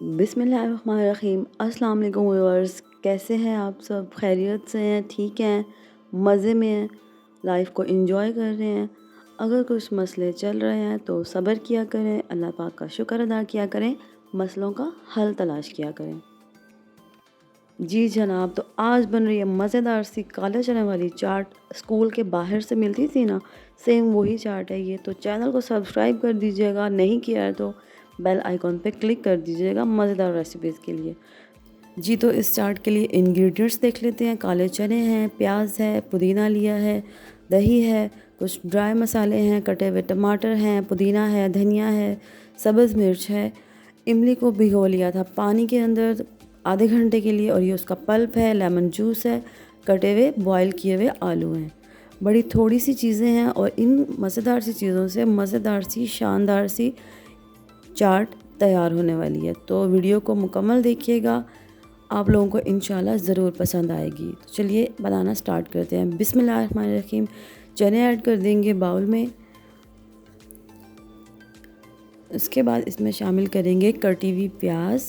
बिस्मिल्लाहिर्रहमानिर्रहीम। अस्सलाम वालेकुम व्यूअर्स, कैसे हैं आप सब? खैरियत से हैं? ठीक हैं? मज़े में हैं? लाइफ को एंजॉय कर रहे हैं? अगर कुछ मसले चल रहे हैं तो सब्र किया करें, अल्लाह पाक का शुक्र अदा किया करें, मसलों का हल तलाश किया करें। जी जनाब, तो आज बन रही है मज़ेदार सी काले चने वाली चाट। स्कूल के बाहर से मिलती थी ना, सेम वही चाट है ये। तो चैनल को सब्सक्राइब कर दीजिएगा, नहीं किया है तो बेल आइकॉन पे क्लिक कर दीजिएगा मज़ेदार रेसिपीज़ के लिए। जी तो इस चाट के लिए इंग्रेडिएंट्स देख लेते हैं। काले चने हैं, प्याज है, पुदीना लिया है, दही है, कुछ ड्राई मसाले हैं, कटे हुए टमाटर हैं, पुदीना है, धनिया है, सब्ज़ मिर्च है। इमली को भिगो लिया था पानी के अंदर आधे घंटे के लिए, और ये उसका पल्प है, लेमन जूस है, कटे हुए बॉयल किए हुए आलू हैं। बड़ी थोड़ी सी चीज़ें हैं और इन मज़ेदार सी चीज़ों से मज़ेदार सी शानदार सी चाट तैयार होने वाली है। तो वीडियो को मुकम्मल देखिएगा, आप लोगों को इंशाल्लाह ज़रूर पसंद आएगी। तो चलिए बनाना स्टार्ट करते हैं। बिस्मिल्लाहिर्रहमानिर्रहीम। चने ऐड कर देंगे बाउल में। उसके बाद इसमें शामिल करेंगे कटी हुई प्याज।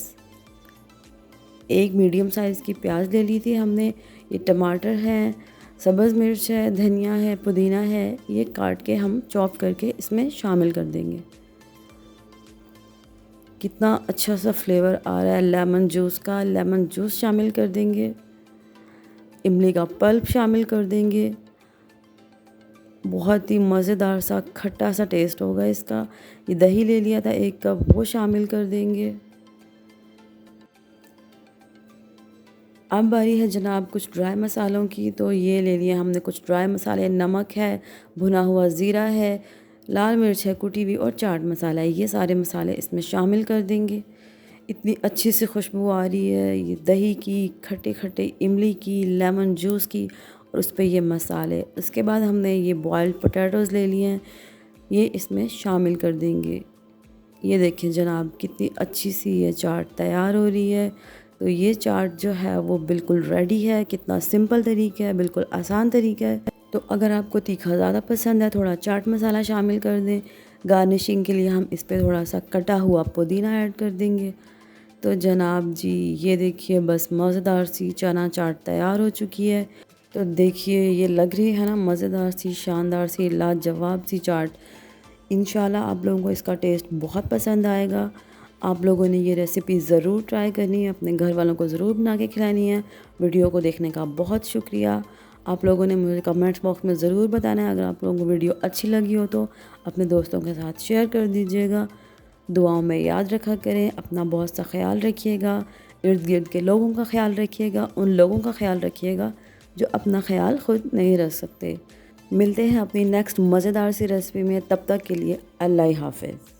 एक मीडियम साइज़ की प्याज ले ली थी हमने। ये टमाटर है, सब्ज़ मिर्च है, धनिया है, पुदीना है, ये काट के हम चॉप करके इसमें शामिल कर देंगे। कितना अच्छा सा फ्लेवर आ रहा है लेमन जूस का। लेमन जूस शामिल कर देंगे, इमली का पल्प शामिल कर देंगे। बहुत ही मज़ेदार सा खट्टा सा टेस्ट होगा इसका। ये दही ले लिया था 1 कप, वो शामिल कर देंगे। अब बारी है जनाब कुछ ड्राई मसालों की। तो ये ले लिए हमने कुछ ड्राई मसाले। नमक है, भुना हुआ ज़ीरा है, लाल मिर्च है कुटी हुई, और चाट मसाला है। ये सारे मसाले इसमें शामिल कर देंगे। इतनी अच्छी सी खुशबू आ रही है ये दही की, खट्टे खट्टे इमली की, लेमन जूस की, और उस पर ये मसाले। उसके बाद हमने ये बॉयल्ड पोटैटोज़ ले लिए हैं, ये इसमें शामिल कर देंगे। ये देखें जनाब, कितनी अच्छी सी ये चाट तैयार हो रही है। तो ये चाट जो है वो बिल्कुल रेडी है। कितना सिंपल तरीका है, बिल्कुल आसान तरीका है। तो अगर आपको तीखा ज़्यादा पसंद है, थोड़ा चाट मसाला शामिल कर दें। गार्निशिंग के लिए हम इस पर थोड़ा सा कटा हुआ पुदीना ऐड कर देंगे। तो जनाब जी ये देखिए, बस मज़ेदार सी चना चाट तैयार हो चुकी है। तो देखिए ये लग रही है ना मज़ेदार सी, शानदार सी, लाजवाब सी चाट। इंशाल्लाह आप लोगों को इसका टेस्ट बहुत पसंद आएगा। आप लोगों ने ये रेसिपी ज़रूर ट्राई करनी है, अपने घर वालों को ज़रूर बना के खिलानी है। वीडियो को देखने का बहुत शुक्रिया। आप लोगों ने मुझे कमेंट्स बॉक्स में ज़रूर बताना है। अगर आप लोगों को वीडियो अच्छी लगी हो तो अपने दोस्तों के साथ शेयर कर दीजिएगा। दुआओं में याद रखा करें, अपना बहुत सा ख्याल रखिएगा, इर्द गिर्द के लोगों का ख्याल रखिएगा, उन लोगों का ख्याल रखिएगा जो अपना ख्याल खुद नहीं रख सकते। मिलते हैं अपनी नेक्स्ट मज़ेदार सी रेसिपी में, तब तक के लिए अल्लाह हाफ़िज़।